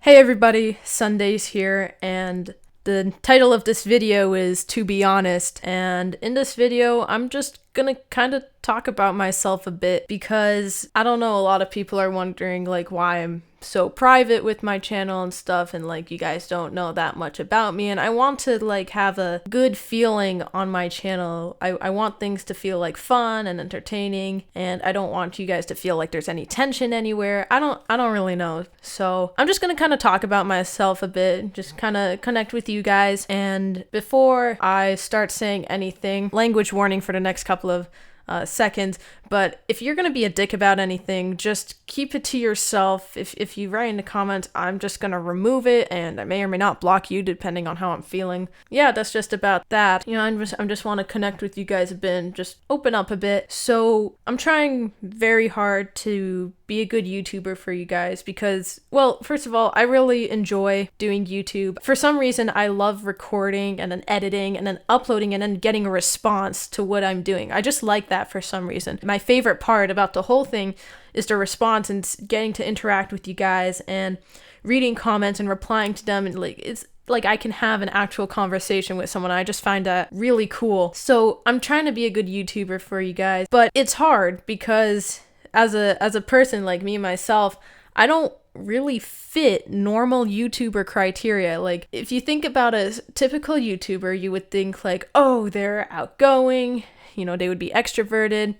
Hey everybody, Sundaze here, and the title of this video is To Be Honest, and in this video I'm just gonna kind of talk about myself a bit because I don't know, a lot of people are wondering like why I'm so private with my channel and stuff, and like you guys don't know that much about me, and I want to like have a good feeling on my channel. I want things to feel like fun and entertaining, and I don't want you guys to feel like there's any tension anywhere. I don't really know. So I'm just gonna kind of talk about myself a bit, just kind of connect with you guys. And before I start saying anything, language warning for the next couple of seconds, but if you're gonna be a dick about anything, just keep it to yourself. If you write in the comments, I'm just gonna remove it, and I may or may not block you depending on how I'm feeling. Yeah, that's just about that. You know, I'm just want to connect with you guys a bit and just open up a bit. So I'm trying very hard to be a good YouTuber for you guys because, well, first of all, I really enjoy doing YouTube. For some reason, I love recording and then editing and then uploading and then getting a response to what I'm doing. I just like that for some reason. My favorite part about the whole thing is the response and getting to interact with you guys and reading comments and replying to them, and like it's like I can have an actual conversation with someone. I just find that really cool. So I'm trying to be a good YouTuber for you guys, but it's hard because as a person like me myself, I don't really fit normal YouTuber criteria. Like if you think about a typical YouTuber, you would think like, oh, they're outgoing, you know, they would be extroverted,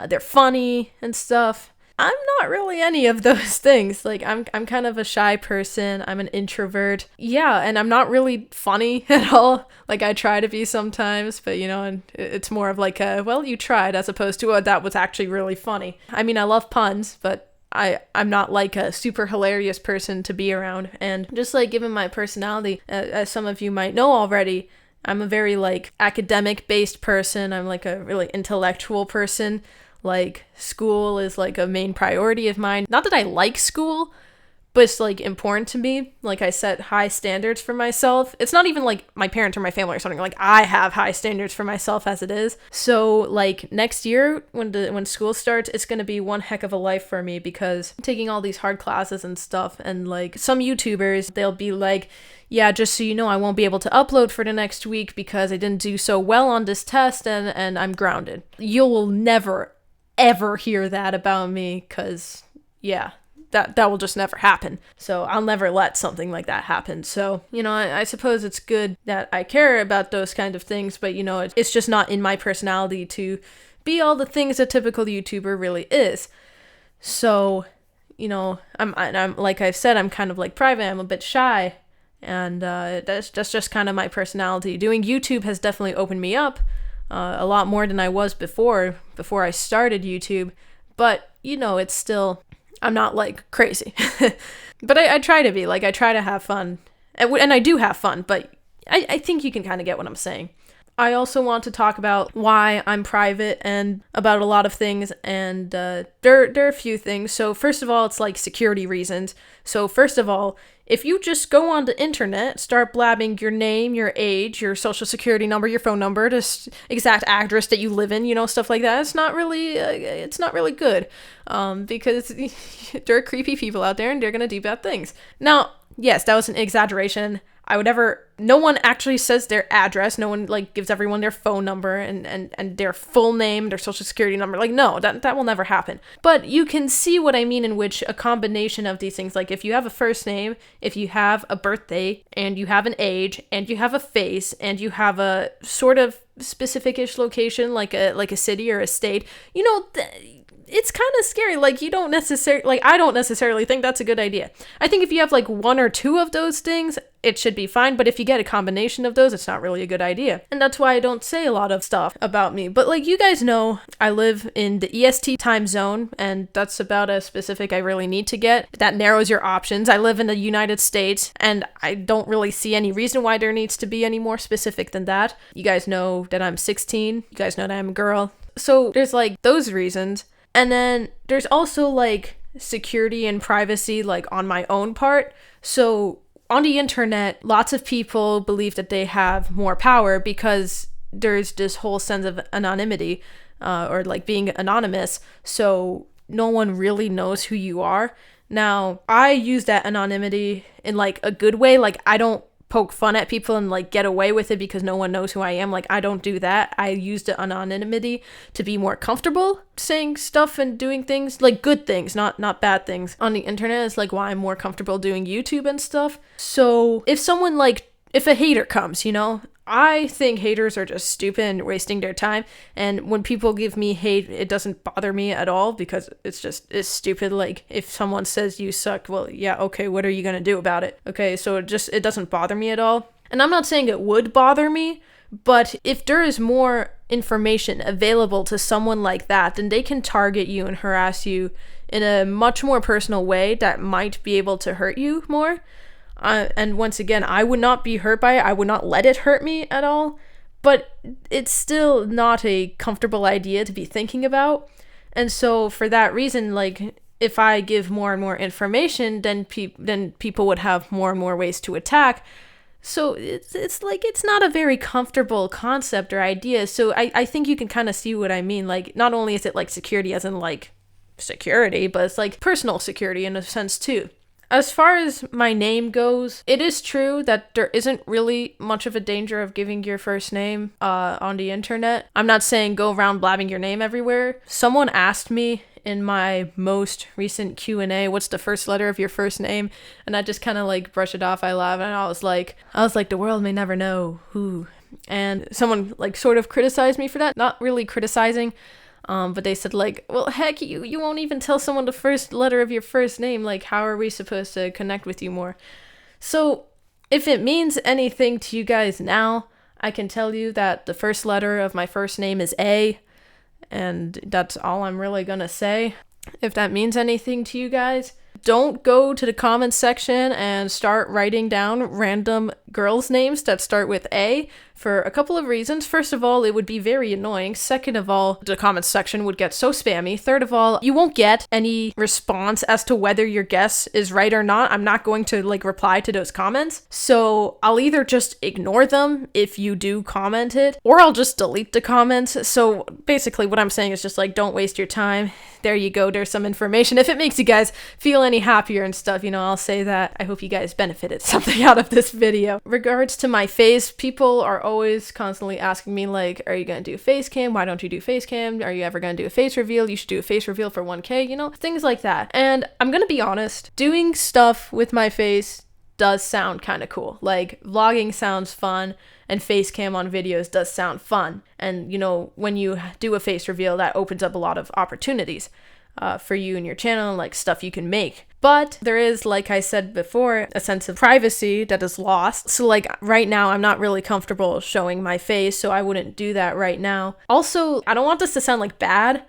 they're funny and stuff. I'm not really any of those things. Like I'm kind of a shy person. I'm an introvert. Yeah, and I'm not really funny at all. Like I try to be sometimes, but you know, and it's more of like a, well, you tried, as opposed to that was actually really funny. I mean, I love puns, but I'm not like a super hilarious person to be around. And just like given my personality, as some of you might know already, I'm a very like academic based person. I'm like a really intellectual person. Like school is like a main priority of mine. Not that I like school, but it's like important to me. Like I set high standards for myself. It's not even like my parents or my family or something. Like I have high standards for myself as it is. So like next year when school starts, it's going to be one heck of a life for me because I'm taking all these hard classes and stuff, and like some YouTubers, they'll be like, yeah, just so you know, I won't be able to upload for the next week because I didn't do so well on this test and I'm grounded. You will never ever hear that about me because yeah, that will just never happen. So I'll never let something like that happen. So, you know, I suppose it's good that I care about those kind of things, but you know, it's just not in my personality to be all the things a typical YouTuber really is. So, you know, I'm like I've said, I'm kind of like private. I'm a bit shy, and that's just kind of my personality. Doing YouTube has definitely opened me up a lot more than I was before I started YouTube, but you know, it's still, I'm not like crazy, but I try to be, like I try to have fun, and I do have fun, but I think you can kind of get what I'm saying. I also want to talk about why I'm private and about a lot of things, and there are a few things. So first of all, it's like security reasons. So first of all, if you just go on the internet, start blabbing your name, your age, your social security number, your phone number, the exact address that you live in, you know, stuff like that, it's not really good, because there are creepy people out there and they're gonna do bad things. Now, yes, that was an exaggeration. No one actually says their address. No one like gives everyone their phone number and their full name, their social security number. Like, no, that will never happen. But you can see what I mean, in which a combination of these things, like if you have a first name, if you have a birthday, and you have an age, and you have a face, and you have a sort of specific-ish location, like a city or a state, you know, it's kind of scary. Like I don't necessarily think that's a good idea. I think if you have like one or two of those things, it should be fine. But if you get a combination of those, it's not really a good idea. And that's why I don't say a lot of stuff about me. But like you guys know, I live in the EST time zone, and that's about as specific I really need to get. That narrows your options. I live in the United States, and I don't really see any reason why there needs to be any more specific than that. You guys know that I'm 16. You guys know that I'm a girl. So there's like those reasons. And then there's also like security and privacy, like on my own part. So on the internet, lots of people believe that they have more power because there's this whole sense of anonymity, or like being anonymous. So no one really knows who you are. Now, I use that anonymity in like a good way. Like, I don't poke fun at people and like get away with it because no one knows who I am. Like, I don't do that. I use the anonymity to be more comfortable saying stuff and doing things, like good things, not bad things on the internet. Is like why I'm more comfortable doing YouTube and stuff. So if someone like, if a hater comes, I think haters are just stupid and wasting their time. And when people give me hate, it doesn't bother me at all because it's stupid. Like, if someone says you suck, well, yeah, okay, what are you going to do about it? Okay, so it doesn't bother me at all. And I'm not saying it would bother me, but if there is more information available to someone like that, then they can target you and harass you in a much more personal way that might be able to hurt you more. And once again, I would not be hurt by it. I would not let it hurt me at all. But it's still not a comfortable idea to be thinking about. And so for that reason, like, if I give more and more information, then people would have more and more ways to attack. So it's like, it's not a very comfortable concept or idea. So I think you can kind of see what I mean. Like, not only is it like security as in like security, but it's like personal security in a sense too. As far as my name goes, it is true that there isn't really much of a danger of giving your first name on the internet. I'm not saying go around blabbing your name everywhere. Someone asked me in my most recent Q&A, what's the first letter of your first name? And I just kind of like brush it off. I laugh and I was like, the world may never know who. And someone like sort of criticized me for that. Not really criticizing. But they said like, well, heck, you won't even tell someone the first letter of your first name. Like, how are we supposed to connect with you more? So if it means anything to you guys now, I can tell you that the first letter of my first name is A, and that's all I'm really gonna say. If that means anything to you guys, don't go to the comments section and start writing down random girls' names that start with A for a couple of reasons. First of all, it would be very annoying. Second of all, the comments section would get so spammy. Third of all, you won't get any response as to whether your guess is right or not. I'm not going to like reply to those comments. So I'll either just ignore them if you do comment it, or I'll just delete the comments. So basically what I'm saying is just like, don't waste your time. There you go. There's some information. If it makes you guys feel any happier and stuff, I'll say that. I hope you guys benefited something out of this video. Regards to my face, people are always constantly asking me like, are you going to do a face cam? Why don't you do face cam? Are you ever going to do a face reveal? You should do a face reveal for 1K, things like that. And I'm going to be honest, doing stuff with my face does sound kind of cool. Like, vlogging sounds fun, and face cam on videos does sound fun. And, when you do a face reveal, that opens up a lot of opportunities for you and your channel, and like stuff you can make. But there is, like I said before, a sense of privacy that is lost. So like right now, I'm not really comfortable showing my face, so I wouldn't do that right now. Also, I don't want this to sound like bad,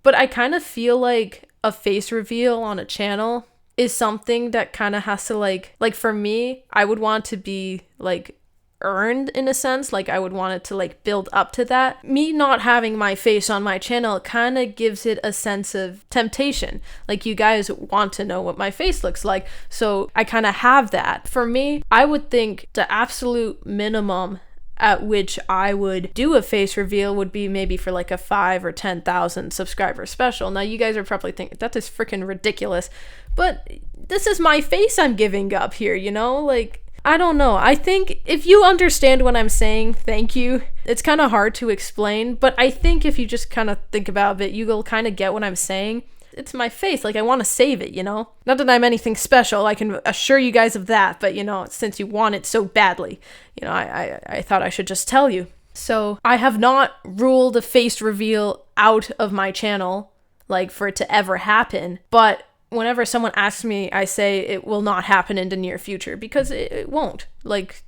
but I kind of feel like a face reveal on a channel is something that kind of has to like for me, I would want to be like earned in a sense. Like, I would want it to like build up to that. Me not having my face on my channel kind of gives it a sense of temptation. Like, you guys want to know what my face looks like, so I kind of have that. For me, I would think the absolute minimum at which I would do a face reveal would be maybe for like a 5 or 10,000 subscriber special. Now, you guys are probably thinking that is freaking ridiculous, but this is my face I'm giving up here, like, I don't know. I think if you understand what I'm saying, thank you. It's kind of hard to explain, but I think if you just kind of think about it, you will kind of get what I'm saying. It's my face. Like, I want to save it, Not that I'm anything special, I can assure you guys of that, but, since you want it so badly, I thought I should just tell you. So I have not ruled a face reveal out of my channel, like, for it to ever happen, but whenever someone asks me, I say it will not happen in the near future, because it won't. Like,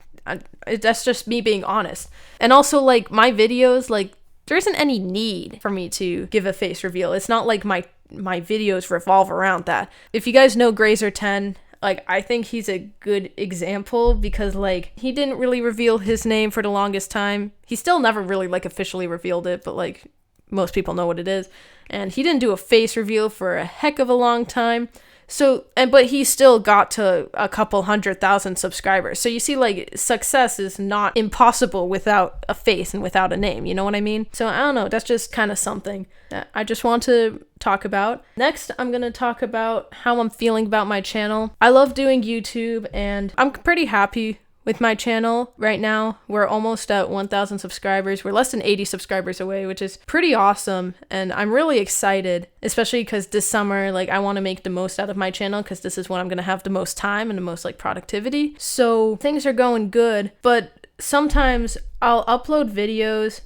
that's just me being honest. And also, like, my videos, like, there isn't any need for me to give a face reveal. It's not like my videos revolve around that. If you guys know Grazer10, like, I think he's a good example, because like, he didn't really reveal his name for the longest time. He still never really like officially revealed it, but like, most people know what it is. And he didn't do a face reveal for a heck of a long time. But he still got to a couple 100,000 subscribers. So you see, like, success is not impossible without a face and without a name, you know what I mean? So I don't know, that's just kind of something that I just want to talk about. Next, I'm gonna talk about how I'm feeling about my channel. I love doing YouTube, and I'm pretty happy with my channel right now. We're almost at 1,000 subscribers. We're less than 80 subscribers away, which is pretty awesome. And I'm really excited, especially because this summer, like, I want to make the most out of my channel because this is when I'm going to have the most time and the most, like, productivity. So things are going good, but sometimes I'll upload videos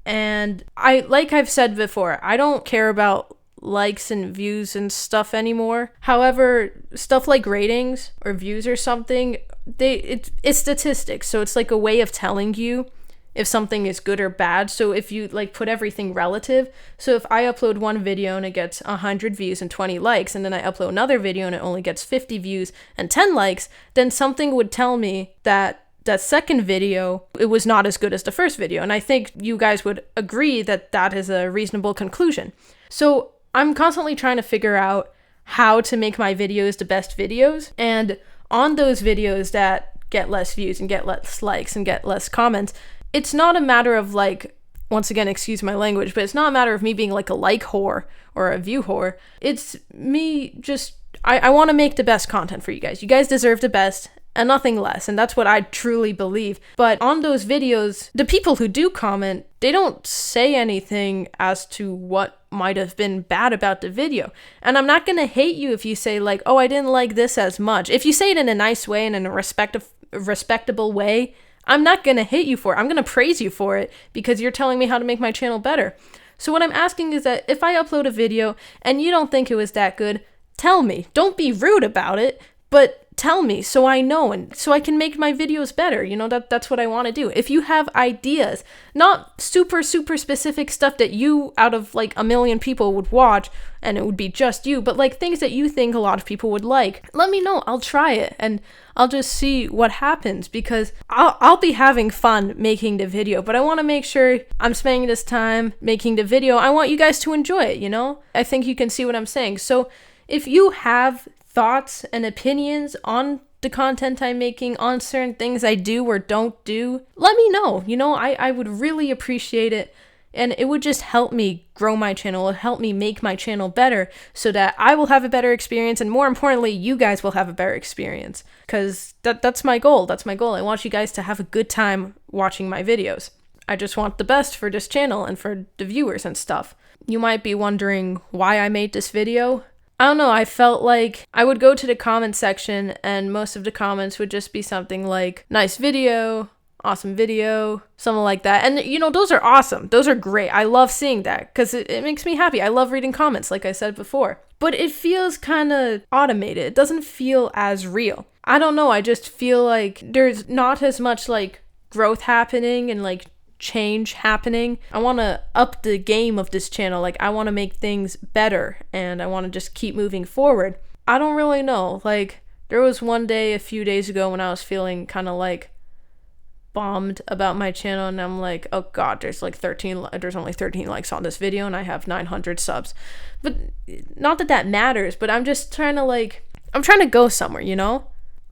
and like I've said before, I don't care about likes and views and stuff anymore. However, stuff like ratings or views or something, it's statistics, so it's like a way of telling you if something is good or bad. So if you like put everything relative, so if I upload one video and it gets 100 views and 20 likes, and then I upload another video and it only gets 50 views and 10 likes, then something would tell me that second video, it was not as good as the first video. And I think you guys would agree that that is a reasonable conclusion. So I'm constantly trying to figure out how to make my videos the best videos. And on those videos that get less views and get less likes and get less comments, it's not a matter of, like, once again, excuse my language, but it's not a matter of me being like a like whore or a view whore. It's me just, I want to make the best content for you guys. You guys deserve the best and nothing less. And that's what I truly believe. But on those videos, the people who do comment, they don't say anything as to what might have been bad about the video. And I'm not going to hate you if you say, like, oh, I didn't like this as much. If you say it in a nice way and in a respectable way, I'm not going to hate you for it. I'm going to praise you for it because you're telling me how to make my channel better. So what I'm asking is that if I upload a video and you don't think it was that good, tell me. Don't be rude about it, but tell me so I know and so I can make my videos better. You know, that's what I want to do. If you have ideas, not super specific stuff that you out of like a million people would watch and it would be just you, but like things that you think a lot of people would like, let me know. I'll try it and I'll just see what happens because I'll be having fun making the video, but I want to make sure I'm spending this time making the video. I want you guys to enjoy it, you know? I think you can see what I'm saying. So if you have thoughts and opinions on the content I'm making, on certain things I do or don't do, let me know. You know, I would really appreciate it. And it would just help me grow my channel. It would help me make my channel better so that I will have a better experience. And more importantly, you guys will have a better experience. Because that's my goal. That's my goal. I want you guys to have a good time watching my videos. I just want the best for this channel and for the viewers and stuff. You might be wondering why I made this video. I don't know, I felt like I would go to the comment section and most of the comments would just be something like, nice video, awesome video, something like that. And you know, those are awesome. Those are great. I love seeing that because it makes me happy. I love reading comments, like I said before. But it feels kind of automated. It doesn't feel as real. I don't know, I just feel like there's not as much like growth happening and like change happening. I want to up the game of this channel. Like I want to make things better and I want to just keep moving forward. I don't really know. Like there was one day a few days ago when I was feeling kind of like bummed about my channel and I'm like, oh god, there's only 13 likes on this video and I have 900 subs. But not that that matters, but I'm just trying to go somewhere, you know?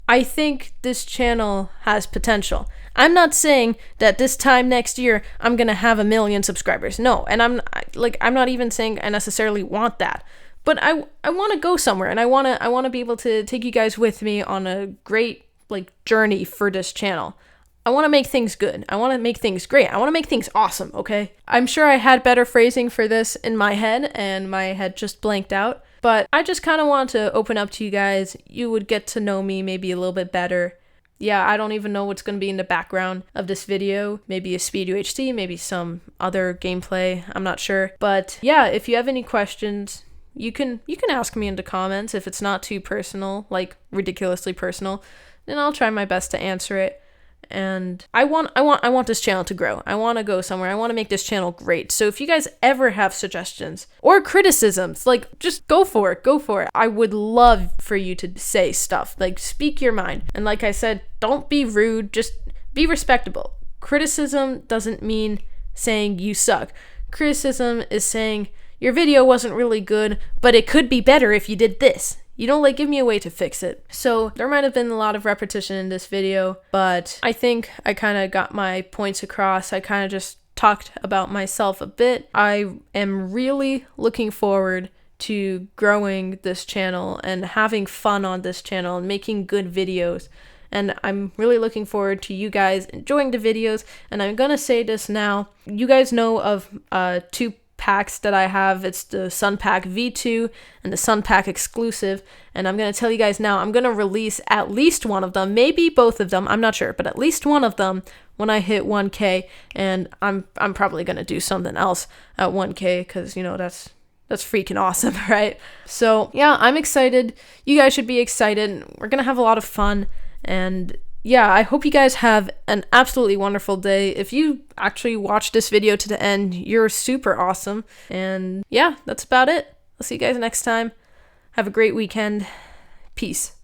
I think this channel has potential. I'm not saying that this time next year I'm gonna have 1 million subscribers. No, and I'm not even saying I necessarily want that. But I want to go somewhere, and I want to be able to take you guys with me on a great like journey for this channel. I want to make things good. I want to make things great. I want to make things awesome. Okay. I'm sure I had better phrasing for this in my head, and my head just blanked out. But I just kind of want to open up to you guys. You would get to know me maybe a little bit better. Yeah, I don't even know what's going to be in the background of this video. Maybe a Speed UHC, maybe some other gameplay. I'm not sure. But yeah, if you have any questions, you can ask me in the comments. If it's not too personal, like ridiculously personal, then I'll try my best to answer it. And I want this channel to grow. I want to go somewhere. I want to make this channel great. So if you guys ever have suggestions or criticisms, like just go for it. I would love for you to say stuff, like speak your mind. And like I said, don't be rude, just be respectable. Criticism doesn't mean saying you suck. Criticism is saying your video wasn't really good, but it could be better if you did this. you don't like give me a way to fix it. So there might have been a lot of repetition in this video, but I think I kind of got my points across. I kind of just talked about myself a bit. I am really looking forward to growing this channel and having fun on this channel and making good videos. And I'm really looking forward to you guys enjoying the videos. And I'm gonna say this now. You guys know of 2 packs that I have. It's the Sun Pack V2 and the Sun Pack Exclusive. And I'm gonna tell you guys now, I'm gonna release at least one of them, maybe both of them, I'm not sure, but at least one of them when I hit 1K. And I'm probably gonna do something else at 1K, because you know that's freaking awesome, right? So yeah, I'm excited. You guys should be excited. We're gonna have a lot of fun. And yeah, I hope you guys have an absolutely wonderful day. If you actually watched this video to the end, you're super awesome. And yeah, that's about it. I'll see you guys next time. Have a great weekend. Peace.